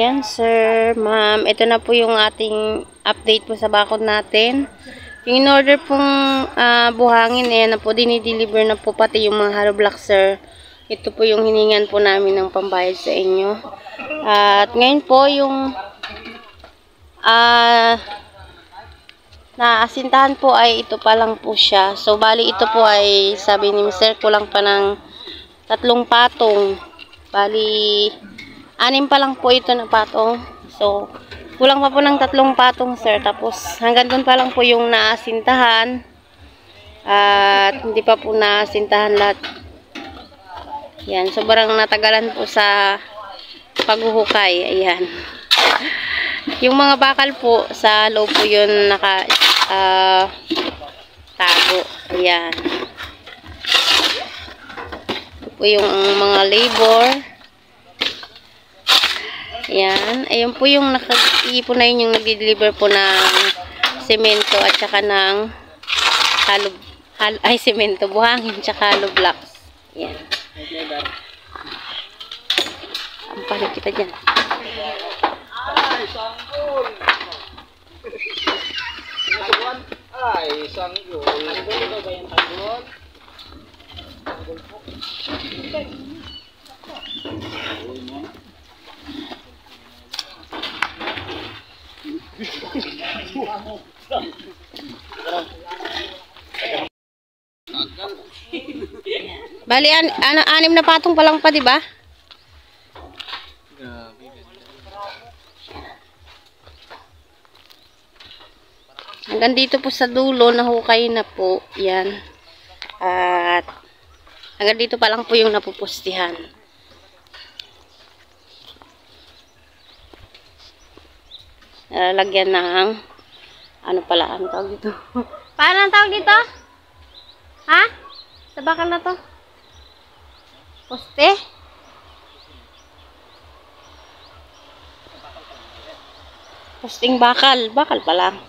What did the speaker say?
Ayan, sir, ma'am. Ito na po yung ating update po sa bakod natin. Yung in-order pong buhangin, ayan na po, dinideliver na po pati yung mga hollow block, sir. Ito po yung hiningan po namin ng pambayad sa inyo. At ngayon po, yung naasintahan po ay ito pa lang po siya. So, bali ito po ay, sabi ni Mr. kulang pa ng 3 patong. Bali, 6 pa lang po ito na patong. So, kulang pa po ng 3 patong, sir. Tapos, hanggang doon pa lang po yung naasintahan. At hindi pa po naasintahan lahat. Yan, sobrang natagalan po sa paghuhukay. Ayan. Yung mga bakal po, sa loob po yun tago. Ayan. Ito po yung mga labor. Ayan. Ayun po yung iipon na yun yung nag-deliver po ng semento at saka ng semento, buhangin, tsaka hollow blocks. Ayan. Ang panig kita dyan. Ay, sanggol. Ay, sanggol. Sanggol ba yung sanggol? Sanggol po. Bali, 6 na patong pa lang pa, di ba? Hanggang dito po sa dulo, nahukay na po. Yan. At hanggang dito pa lang po yung napupustihan. Lalagyan ng ano pala ang tawag dito? Paano ang tawag dito? Ha? Sa bakal na to? Poste? Posting bakal. Bakal pa lang.